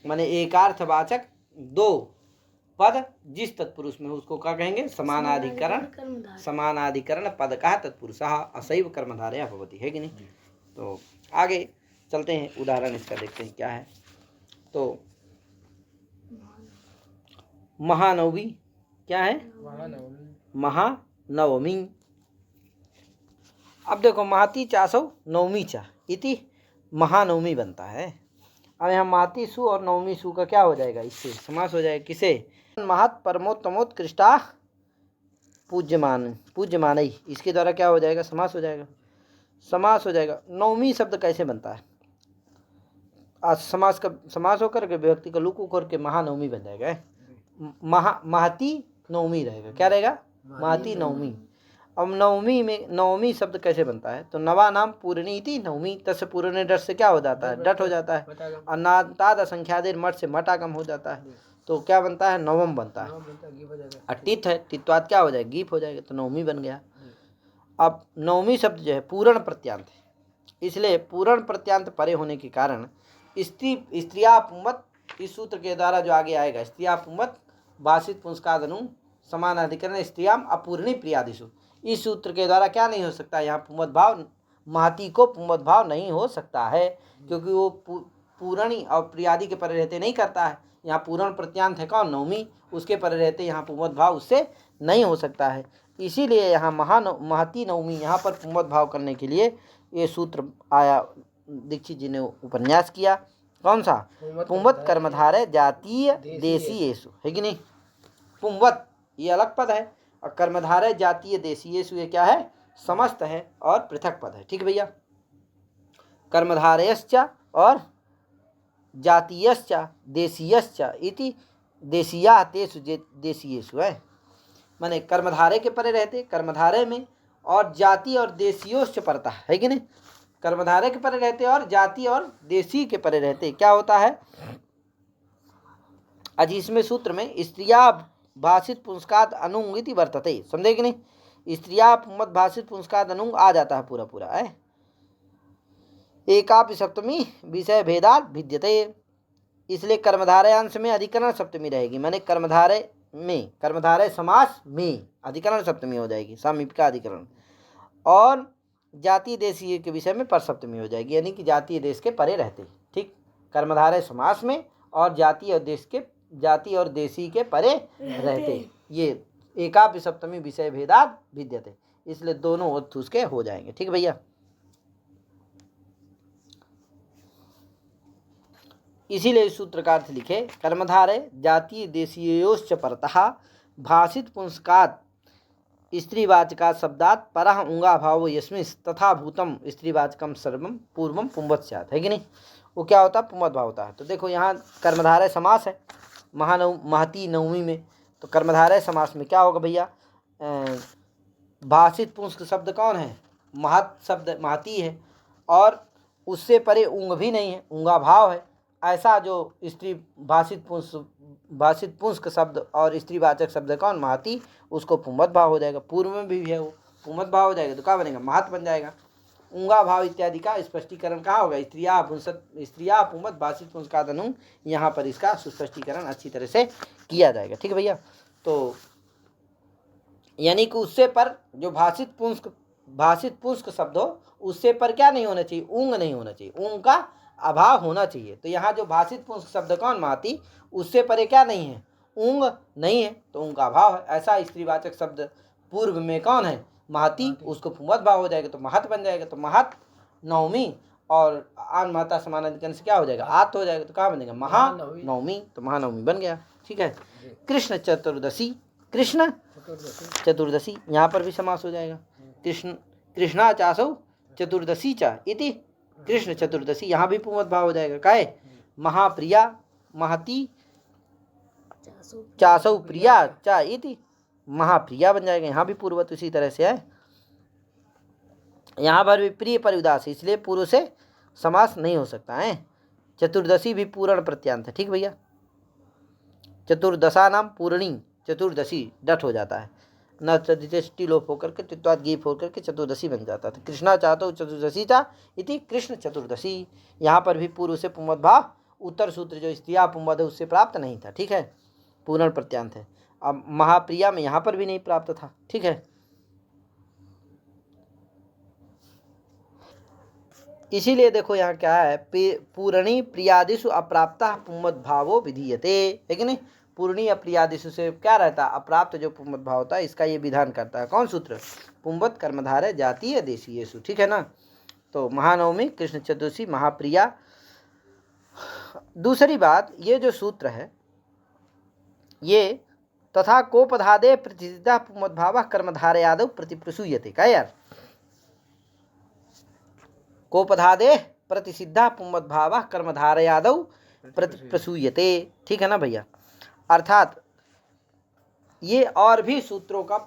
माने एकार्थवाचक दो पद जिस तत्पुरुष में उसको क्या कहेंगे, समानाधिकरण। समानाधिकरण पद का तत्पुरुष असैव कर्मधारय भवति, है कि नहीं। तो आगे चलते हैं, उदाहरण इसका देखते हैं क्या है। तो महानवमी क्या है, महानवमी। अब देखो महती चासौ नवमी चा इति महानवमी बनता है। अब यहाँ महती सु और नवमी सु का क्या हो जाएगा, इससे समास हो जाएगा, किसे, महत परमोत्तमोत्कृष्टा पूज्यमान, इसके द्वारा क्या हो जाएगा, समास हो जाएगा। समास हो जाएगा। नवमी शब्द कैसे बनता है, आज समास होकर के व्यक्ति का लुक उकर के महानवमी बन जाएगा। महती नवमी रहेगा, क्या रहेगा, महती नवमी। अब नवमी में नवमी शब्द कैसे बनता है, तो नवा नाम पूर्णी थी नवमी, तस्य पूर्णे डट से क्या हो जाता है, डट हो जाता है। अनाताद असंख्यादेर मठ से मठ आगम हो जाता है, तो क्या बनता है, नवम बनता है। अटित है, टित्वाद क्या हो जाएगा, गीप हो जाएगा, तो नवमी बन गया। अब नवमी शब्द जो है पूर्ण प्रत्यांत है, इसलिए पूर्ण प्रत्यांत परे होने के कारण स्त्रिया पुंवत, इस सूत्र के द्वारा जो आगे आएगा, स्त्रिया पुंवत भाषित पुंस्कादनु समानाधिकरण स्त्रियाम अपूर्णी प्रियादिशु, इस सूत्र के द्वारा क्या नहीं हो सकता, यहाँ पुंवत भाव, महती को पुंवत भाव नहीं हो सकता है, क्योंकि वो पूर्णी और प्रियादि के परे रहते नहीं करता है। यहाँ पूर्ण प्रत्यांत है कौन, नवमी, उसके परे रहते यहाँ पुंवत भाव उससे नहीं हो सकता है। इसीलिए यहाँ महती नवमी, यहाँ पर पुंवत भाव करने के लिए ये सूत्र आया, दीक्षित जी ने उपन्यास किया। कौन सा, पुंवत कर्मधारय जातीय देशीयेषु, है कि नहीं। पुंवत ये अलग पद है, और कर्मधारय जातीय देशीयेषु ये क्या है, समस्त है और पृथक पद है। ठीक है भैया, कर्मधारयश्च और जातीयश्च देशीयश्च इति देशीया तेषु देशीयेषु है, माने कर्मधारय के परे रहते, कर्मधारय में, और जाति और देशीयोश्च परतः है कि नहीं, कर्मधारय के परे रहते और जाति और देशी के परे रहते। क्या होता है आज इसमें सूत्र में, स्त्रिया भाषित पुंस्कात अनुंग इति वर्तते, समझे कि नहीं, स्त्रिया पुमत भाषित पुंस्कात अनुंग आ जाता है पूरा पूरा है, एकापि सप्तमी विषय भेदात भिद्यते, इसलिए कर्मधारय अंश में अधिकरण सप्तमी रहेगी, माने कर्मधारय में, कर्मधारय समास में अधिकरण सप्तमी हो जाएगी, सामीपिका अधिकरण, और जातीय देशीय के विषय में पर सप्तमी हो जाएगी, यानी कि जातीय देश के परे रहते। ठीक, कर्मधारय समास में और जातीय और देश के, जाति और देशी के परे रहते, ये एकापि सप्तमी विषय भेदात भिद्यते, इसलिए दोनों अर्थ उसके हो जाएंगे। ठीक भैया, इसीलिए सूत्र का अर्थ लिखे, कर्मधारय जातीय देशीयोश्च परतः भाषित पुंस्कात स्त्रीवाचका शब्दात परः उंगा भाव यस्मिस् तथा भूतम स्त्रीवाचकम सर्वम पूर्वम पुंवत स्यात्, है कि नहीं, वो क्या होता है, पुंवत भाव होता है। तो देखो यहाँ कर्मधारय समास है महती नवमी में, तो कर्मधारय समास में क्या होगा भैया, भाषित पुंस्क शब्द कौन है, महत शब्द महती है, और उससे परे उंग भी नहीं है, उंगा भाव है, ऐसा जो स्त्री भाषित पुंस्क शब्द और स्त्रीवाचक शब्द कौन, महती, उसको पुंवत भाव हो जाएगा, पूर्व में भी है वो पुंवत भाव हो जाएगा, तो क्या बनेगा, महत बन जाएगा। उंगा भाव इत्यादि का स्पष्टीकरण कहाँ होगा, स्त्रिया पुंवत भाषित पुंस्कादनु, यहाँ पर इसका सुस्पष्टीकरण अच्छी तरह से किया जाएगा। ठीक है भैया, तो यानी कि उससे पर जो भाषित पुंस्क शब्द हो, उससे पर क्या नहीं होना चाहिए, ऊंग नहीं होना चाहिए, ऊंग का अभाव होना चाहिए। तो यहाँ जो भाषित पुंस्क शब्द कौन, महती, उससे परे क्या नहीं है, ऊंग नहीं है, तो ऊंग का अभाव है। ऐसा स्त्रीवाचक शब्द पूर्व में कौन है, महती, उसको पुंवत भाव हो जाएगा, तो महत बन जाएगा, तो महत नवमी, और आन महता समानाधिकरण से क्या हो जाएगा, आत हो जाएगा, तो कहाँ बनेगा, महानवमी, तो महानवमी बन गया। ठीक है, कृष्ण चतुर्दशी, कृष्ण चतुर्दशी, यहाँ पर भी समास हो जाएगा, कृष्णा चासौ चतुर्दशी चा इति कृष्ण चतुर्दशी, यहाँ भी पुंवत भाव हो जाएगा, काहे, महाप्रिया महती चासौ प्रिया चा इति महाप्रिया बन जाएगा, यहाँ भी पूर्वत उसी तरह से है, यहाँ पर भी प्रिय परिउदास है, इसलिए पूर्व से समास नहीं हो सकता है। चतुर्दशी भी पूर्ण प्रत्यांत है। ठीक भैया, चतुर्दशा नाम पूर्णी, चतुर्दशी डट हो जाता है, न चतुष्टि लोप होकर के तित्वाद गीप होकर के चतुर्दशी बन जाता था। कृष्णा चाहतो चतुर्दशी चा इति कृष्ण चतुर्दशी, यहाँ पर भी पूर्व से पुंवत भाव, उत्तर सूत्र जो स्त्रिया पुंवत है उससे प्राप्त नहीं था। ठीक है, पूर्ण प्रत्यांत है। अब महाप्रिया में यहाँ पर भी नहीं प्राप्त था। ठीक है, इसीलिए देखो यहाँ क्या है, पूर्णी प्रियादिषु अप्राप्ता पुंवत भावो विधीयते, है कि नहीं, पूर्णी अप्रियादिषु से क्या रहता है, अप्राप्त जो पुंवत भाव होता है, इसका ये विधान करता है कौन सूत्र, पुंवत कर्मधारय जातीय देशीयेषु। ठीक है ना, तो महानवमी, कृष्ण चतुर्दशी, महाप्रिया। दूसरी बात, ये जो सूत्र है ये तथा कोपधादे प्रतिसिद्धा पुंवत भाव कर्मधारयादौ प्रतिप्रसूयते, क्या यार, कोपधादे प्रतिसिद्धा पुंवत भाव कर्मधारयादौ प्रतिप्रसूयते। ठीक है ना भैया, अर्थात ये और भी सूत्रों का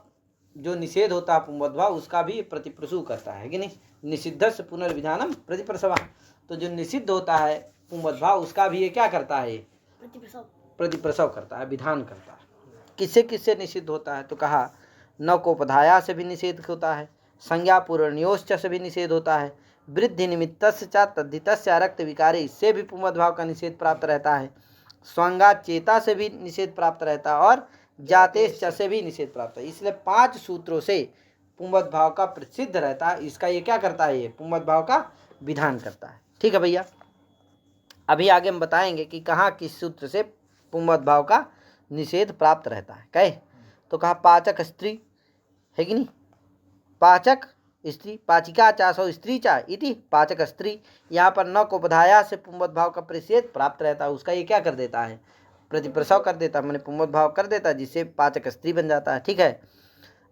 जो निषेध होता है पुंवत भाव, उसका भी प्रतिप्रसू करता है कि नहीं, निषिद्धस्य पुनर्विधानम प्रतिप्रसवा, तो जो निषिद्ध होता है पुंवत भाव, उसका भी ये क्या करता है, प्रतिप्रसव करता है, विधान करता है। किससे किससे निषिद्ध होता है, तो कहा न कोपधाया से भी निषेध होता है, संज्ञा पूर्णयोश्च से भी निषेध होता है, वृद्धि निमित्तस्य च तद्धितस्य अरक्त विकारे, इससे भी पुंवत भाव का निषेध प्राप्त रहता है, स्वांगा चेता से भी निषेध प्राप्त रहता है, और जातेश च से भी निषेध प्राप्त है। इसलिए 5 सूत्रों से पुंवत भाव का प्रसिद्ध रहता है, इसका ये क्या करता है, ये पुंवत भाव का विधान करता है। ठीक है भैया, अभी आगे हम बताएंगे कि कहाँ किस सूत्र से पुंवत भाव का निषेध प्राप्त रहता है। कहे तो कहा पाचक स्त्री, है कि नहीं, पाचक स्त्री, पाचिका चासौ स्त्री चा इति पाचक स्त्री, यहाँ पर न कोपधाया से पुंवत भाव का प्रतिषेध प्राप्त रहता है, उसका ये क्या कर देता है, प्रतिप्रसव कर देता, मैंने पुंवत भाव कर देता, जिससे पाचक स्त्री बन जाता है। ठीक है।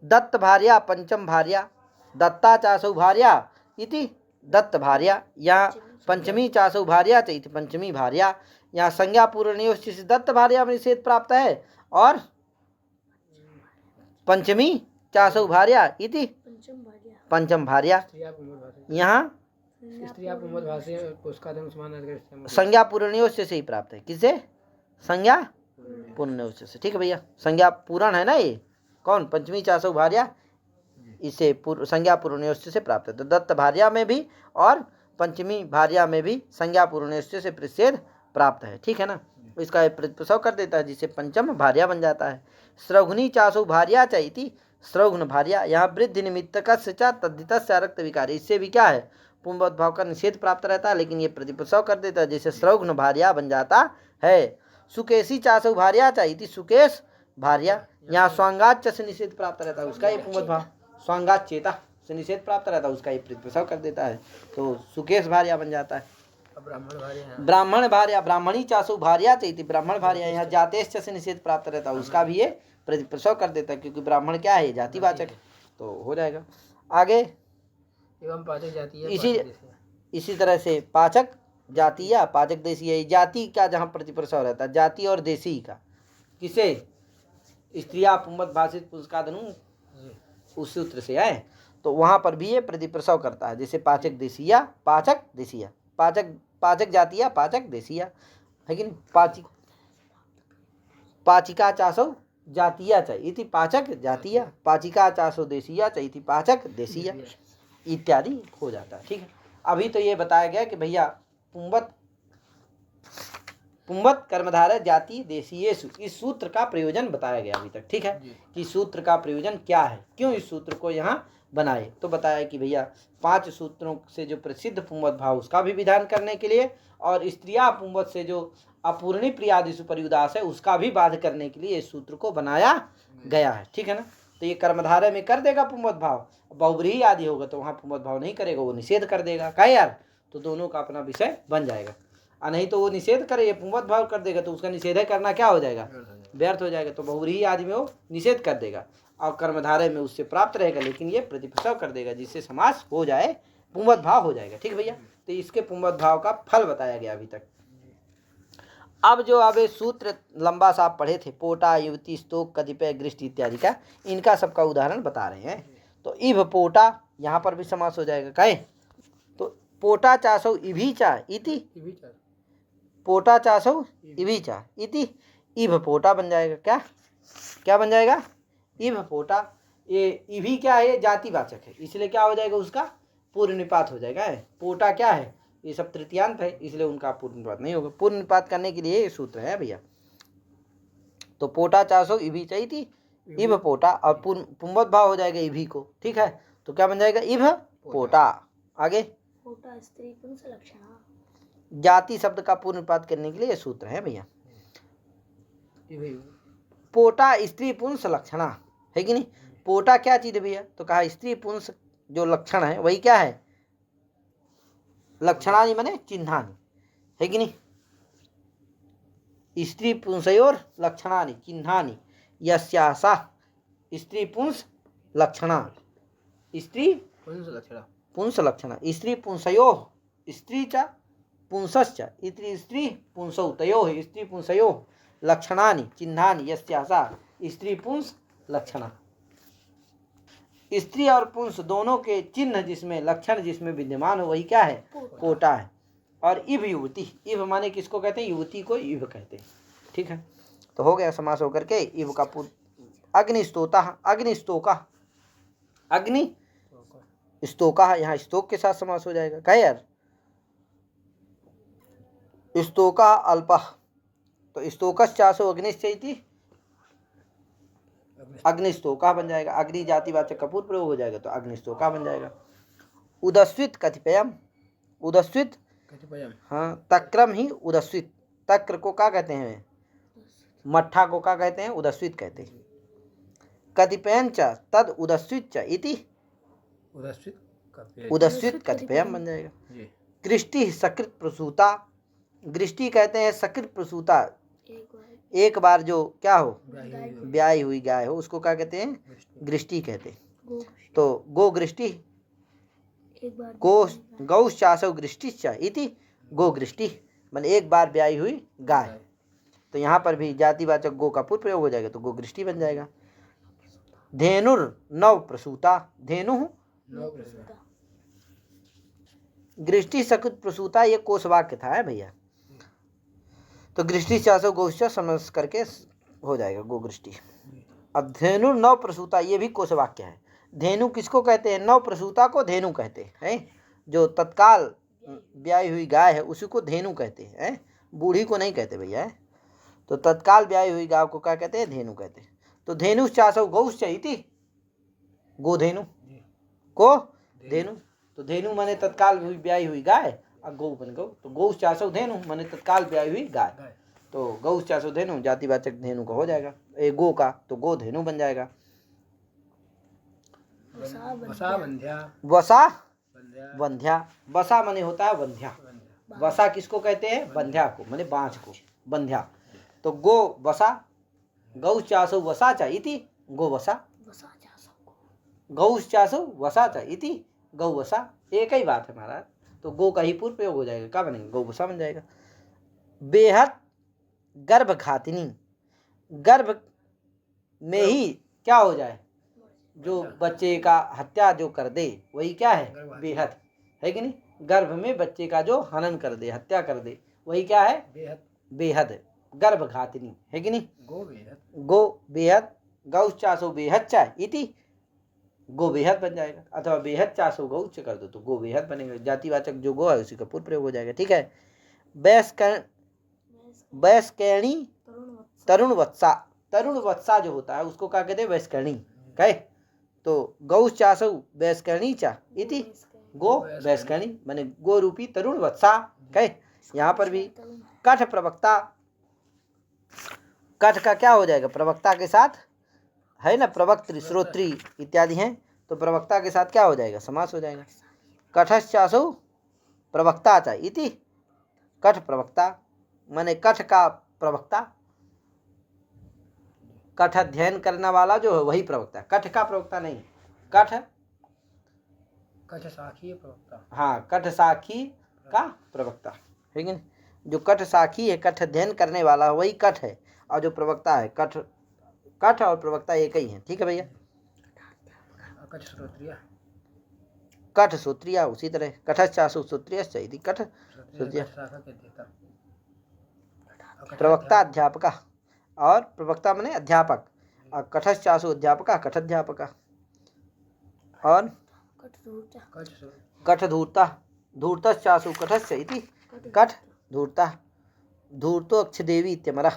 दत्त भार्या पंचम भार्या, दत्ता चासौ भार्या इति दत्त भार्या, यहाँ पंचमी चासौ भार्या च इति पंचमी भार्या। यहाँ संज्ञा पूर्वनियोश्च से दत्त भार्या में निषेध प्राप्त है, और पंचमी चासौ भार्या इति पंचम भार्या। स्त्रिया पुंवत भाषा यहाँ स्त्रिया पुंवत भाषा पुष्कादम समान अधिकार संज्ञा पूर्वनियोश्च से ही प्राप्त है। किससे? संज्ञा पूर्वनियोश्च से। ठीक है भैया, संज्ञा पूर्ण है ना ये, कौन? पंचमी चासौ भार्या, इसे संज्ञा पूर्वनियोश्च से प्राप्त है। तो दत्त भार्या में भी और पंचमी भार्या में भी संज्ञा पूर्वनियोश्च से प्रतिषेध प्राप्त है। ठीक है ना। इसका प्रतिप्रसव कर देता है, जिससे पंचम भार्या बन जाता है। स्रघुनी चासौ भार्या च इति स्रघ्न भार्या, यहाँ वृद्धि निमित्तकस्य च तद्धितस्य रक्त विकार, इससे भी क्या है? पुंवत भाव का निषेध प्राप्त रहता है, लेकिन ये प्रतिप्रसव कर देता है, जैसे स्रघ्न भार्या बन जाता है। सुकेशी चासौ भार्या च इति सुकेश भार्या, यहाँ स्वांगाच से निषेध प्राप्त रहता है, उसका ये पुंवत भाव स्वांगाच चेता से निषेध प्राप्त रहता है, उसका ये प्रतिप्रसव कर देता है, तो सुकेश भार्या बन जाता है। ब्राह्मण भार्या ब्राह्मण भार्या, ब्राह्मणी चासु भार्या चैति ब्राह्मण भार्या, यहाँ जातेश्च से निषेध प्राप्त रहता है, उसका भी ये प्रतिप्रसव कर देता है, क्योंकि ब्राह्मण क्या है? जातिवाचक है, तो हो जाएगा। आगे एवं पाचक जातीय इसी तरह से पाचक जातीय पाचक देशीय, जाति का जहाँ प्रतिप्रसव रहता है, जाति और देशी का, किसे? स्त्रिया पुंवत भाषित पुंस्कादनु उस सूत्र से है, तो वहाँ पर भी ये प्रतिप्रसव करता है, जैसे पाचक देशीय पाचक देशीय, पाचक जातीय पाचक देशीय है कि नहीं? पाचिका चासौ जातीय च इति पाचक जातीय, पाचिका चासौ देशीय च इति पाचक देशीय इत्यादि हो जाता है। ठीक है। अभी तो ये बताया गया कि भैया पुंवत कर्मधारय जाति देशीयेषु, इस सूत्र का प्रयोजन बताया गया अभी तक। ठीक है, कि सूत्र का प्रयोजन क्या है, क्यों इस सूत्र को यहाँ बनाए, तो बताया कि भैया 5 सूत्रों से जो प्रसिद्ध पुंवत भाव उसका भी विधान करने के लिए, और स्त्रिया पुंवत से जो अपूर्णी प्रियादिषु परियुदास है उसका भी बाध करने के लिए इस सूत्र को बनाया गया है। ठीक है ना। तो ये कर्मधारय में कर देगा पुंवत भाव, बहुब्रीहि आदि होगा तो वहाँ पुंवत भाव नहीं करेगा, वो निषेध कर देगा। क्या यार, तो दोनों का अपना विषय बन जाएगा। और नहीं तो वो निषेध करे, ये पुंवत भाव कर देगा, तो उसका निषेध करना क्या हो जाएगा? व्यर्थ हो जाएगा। तो बहुब्रीहि आदि में वो निषेध कर देगा, और कर्मधारय में उससे प्राप्त रहेगा, लेकिन ये प्रतिप्रसव कर देगा, जिससे समास हो जाए, पुंवत भाव हो जाएगा। ठीक भैया, तो इसके पुंवत भाव का फल बताया गया अभी तक। अब जो अब सूत्र लंबा सा आप पढ़े थे, पोटा युवती स्तोक कतिपय गृष्टि इत्यादि का, इनका सबका उदाहरण बता रहे हैं। तो इव पोटा, यहाँ पर भी समास हो जाएगा। कहे तो पोटा चासौ इभी चा इति, पोटा चासौ इभी चा इति इव पोटा बन जाएगा। क्या क्या बन जाएगा? इव पोटा। ये इभी क्या है? ये जातिवाचक है, इसलिए क्या हो जाएगा? उसका पूर्व निपात हो जाएगा। पोटा क्या है? ये सब तृतीयांत है, इसलिए उनका पूर्व निपात नहीं होगा। पूर्व निपात करने के लिए ये सूत्र है भैया। तो पोटा चासौ इभी चाहिए इव पोटा, और पुंवत भाव हो जाएगा इभी को। ठीक है, तो क्या बन जाएगा? इव पोटा। आगे पोटा स्त्री पुंस लक्षणा, जाति शब्द का पूर्व निपात करने के लिए ये सूत्र है भैया। पोटा स्त्री पुंस लक्षणा है कि नहीं? पोटा क्या चीज है भैया? तो कहा स्त्री पुंस जो लक्षण है वही क्या है? लक्षणानि माने चिन्हानि, है कि नहीं? स्त्री पुंसयोर लक्षणानि चिन्हानि यस्यासा स्त्री पुंस लक्षणा, स्त्री पुंस लक्षणा, स्त्री पुंसयो स्त्री च पुंसश्च इति स्त्री पुंसौ तयोः स्त्री पुंसयोः लक्षणानि चिन्हानि यस्यासा स्त्री पुंस लक्षणा। स्त्री और पुंस दोनों के चिन्ह जिसमें, लक्षण जिसमें विद्यमान हो, वही क्या है? पोटा है। और इव युवती, इव माने किसको कहते हैं? युवती को इव कहते हैं। ठीक है, तो हो गया समास होकर के इव का अग्निस्तोता, अग्निस्तोका, अग्नि स्तोका, यहाँ स्तोक के साथ समास हो जाएगा। क्या यार? स्तोका अल्पः, तो स्तोकश्चासो अग्निश्चैति अग्निस्तोका बन जाएगा। अग्नि जातिवाचक का पूर्व प्रयोग हो जाएगा, तो अग्निस्तोका बन जाएगा। उदस्वित कतिपयम, उदस्वित कतिपयम, हाँ, तक्रम ही उदस्वित, तक्र को क्या कहते हैं? मट्ठा को क्या कहते हैं? उदस्वित कहते हैं। कतिपयं च तद उदस्वित च इति उदस्वित कतिपयम बन जाएगा। गृष्टि सकृत प्रसूता, गृष्टि कहते हैं सकृत प्रसूता, एक बार जो क्या हो, गाय ब्याई हुई गाय हो, उसको क्या कहते हैं, गृष्टि कहते हैं। गो तो गो गृष्टि, एक बार गो गौश्चासौ गृष्टिश्च इति गो गृष्टि, माने एक बार ब्याई हुई गाय। तो यहाँ पर भी जातिवाचक गो का पूर्व प्रयोग हो जाएगा तो गो गृष्टि बन जाएगा। धेनुर नव प्रसूता, धेनु नौ प्रसूता गृष्टि सकृत प्रसूता, ये कोश वाक्य था है भैया। तो गृष्टि चासो गौश्च समझ करके हो जाएगा गो गृष्टि। अब धेनु नव प्रसूता, ये भी कोश वाक्य है। धेनु किसको कहते हैं, नव प्रसूता को धेनु कहते हैं। जो तत्काल ब्याई हुई गाय है उसी को धेनु कहते हैं, बूढ़ी को नहीं कहते भैया है। तो तत्काल ब्याई हुई गाय को क्या कहते हैं, धेनु कहते हैं। तो धेनु चासो गौश्च इति गोधेनु, को धेनु, तो धेनु माने तत्काल हुई ब्याई हुई गाय, और गौ बन गौ, तो गौ चासो धेनु माने तत्काल ब्याई हुई गाय। तो गौ चासो धेनु जातिवाचक धेनु का हो जाएगा, गो का तो गो धेनु बन जाएगा। वसा बंध्या वसा वंध्या, वसा माने होता है वंध्या। वसा किसको कहते हैं, बंध्या को, माने बांझ को, बंध्या। तो गो वसा, गौ चासो वसा च इति गो वसा, गौ चासो वसा च इति गौ वसा, एक ही बात है महाराज। तो गो का ही पूर्व प्रयोग हो जाएगा, क्या बनेगा, गौ वसा बन जाएगा। बेहद गर्भघातिनी, गर्भ में ही क्या हो जाए, जो बच्चे का हत्या जो कर दे वही क्या है, बेहद है कि नहीं। गर्भ में बच्चे का जो हनन कर दे, हत्या कर दे, वही क्या है, बेहद, बेहद गर्भघातिनी है कि नहीं। गो बेहद, गो बेहद, गौ चासो बेहद चा इति गो बेहद बन जाएगा, अथवा बेहद चासो गौच कर दो तो गो बेहद बनेगा। जातिवाचक जो गो है उसी का पूर्व प्रयोग हो जाएगा, ठीक है। वैस्कैणी तरुण वत्सा, तरुण वत्सा जो होता है उसको क्या कहते हैं, वैस्कैणी कहे। तो गौ चासो वैस्कैणी चा इति गो वैस्कैणी, माने गो रूपी तरुण वत्सा कहे। यहाँ पर भी कठ प्रवक्ता, कठ का क्या हो जाएगा, प्रवक्ता के साथ है ना, प्रवक्त्री श्रोत्री इत्यादि हैं, तो प्रवक्ता के साथ क्या हो जाएगा, समास हो जाएगा। कठश्चासो प्रवक्ता चा इति कठ प्रवक्ता, माने कठ का प्रवक्ता, कठ अध्ययन करने वाला जो है वही प्रवक्ता, कठ का प्रवक्ता नहीं, कठ कठ साखी प्रवक्ता, हाँ कठ साखी का प्रवक्ता है कि नहीं। जो कठ साखी है, कठ अध्ययन करने वाला वही कठ है, और जो प्रवक्ता है कठ, कठ और प्रवक्ता एक ही है, ठीक है भैया। कठ श्रोत्रिया, कठ सूत्रिया उसी तरह, कठश्चासु सूत्रियश्च इति कठ सूत्रिया, शाखा के देता, प्रवक्ता अध्यापका, और प्रवक्ता माने अध्यापक, और कठश्चासु अध्यापका कठाध्यापका, और कठ धूर्ता, धूर्तश्चासु कठश्च इति कठ धूर्ता, धूर्तो अक्षदेवी इत्यमरा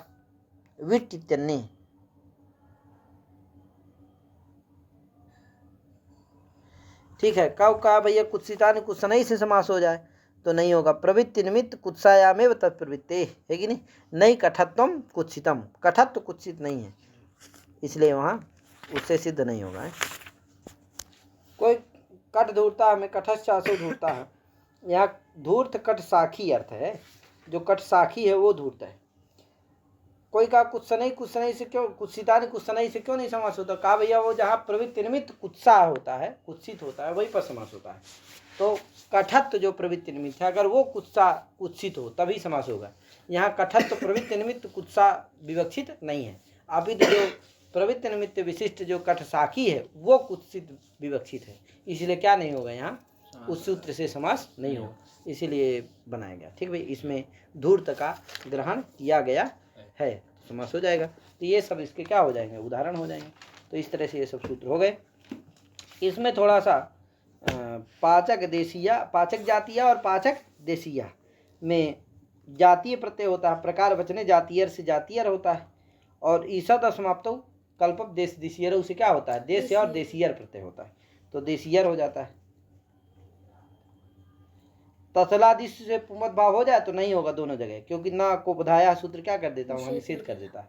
विट् इत्यन्ये। ठीक है, कब कहा भैया कुत्सिता ने कुत्सनई से समास हो जाए तो नहीं होगा, प्रवृत्ति निमित्त कुत्सायामेव तत्प्रवृत्ते है कि नहीं। नहीं कठत्वम कुत्सितम, कठत्व कुत्सित नहीं है, इसलिए वहाँ उससे सिद्ध नहीं होगा है। कोई कठ धूर्ता में कठश्चासो धूर्ता है, यहाँ धूर्त कठ साखी अर्थ है, जो कठ साखी है वो धूर्त है। कोई कहा कुत्सनई, कुत्सनई से क्यों, कुत्सिता ने कुत्सनई से क्यों नहीं समास होता, कहा भैया वो जहाँ प्रवृत्ति निमित्त कुत्सा होता है, कुत्सित होता है, वही पर समास होता है। तो कठत्व जो प्रवृत्ति निमित्त है, अगर वो कुत्सा कुत्सित हो तभी समास होगा। यहाँ कठत्व प्रवृत्ति निमित्त कुत्सा विवक्षित नहीं है, अपितु जो प्रवृत्ति निमित्त विशिष्ट जो कठ साखी है वो कुत्सित विवक्षित है, इसलिए क्या नहीं होगा, यहाँ उस सूत्र से समास नहीं होगा, इसीलिए बनाया गया। ठीक भाई, इसमें धूर्त का ग्रहण किया गया है, समास हो जाएगा। तो ये सब इसके क्या हो जाएंगे, उदाहरण हो जाएंगे। तो इस तरह से ये सब सूत्र हो गए। इसमें थोड़ा सा पाचक देशीया, पाचक जातीय और पाचक देशीया में जातीय प्रत्यय होता है, प्रकार वचने जातीयर से जातीयर होता है, और ईसद असमाप्त कल्पक देश देशीयर उसे क्या होता है, देश और देशीयर प्रत्यय होता है, तो देशीयर हो जाता है। तसलादिश से पुमत भाव हो जाए तो नहीं होगा दोनों जगह, क्योंकि ना को बधाया सूत्र क्या कर देता है, निषेध कर देता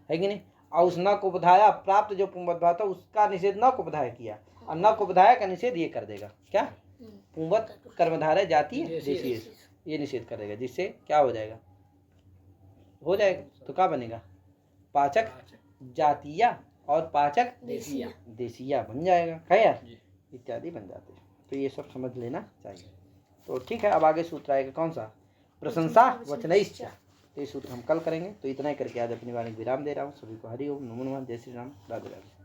है कि नहीं। और उस न को बधाया प्राप्त जो पुमत भाव था उसका निषेध न को बधाया किया, और न को बधाया का निषेध ये कर देगा, क्या पुमत कर्मधारय जाती है देशीय, ये निषेध कर देगा, जिससे क्या हो जाएगा, हो जाएगा तो क्या बनेगा, पाचक जातीय और पाचक देसिया। देसिया बन जाएगा, है यार, जी। इत्यादि बन जाते हैं। तो ये सब समझ लेना चाहिए। तो ठीक है, अब आगे सूत्र आएगा कौन सा, प्रशंसा वचनैश्च। तो ये सूत्र हम कल करेंगे। तो इतना ही करके आज अपनी वाणी विराम दे रहा हूँ। सभी को हरि ओम, नमो नमः, जय श्री राम, राधे राधे।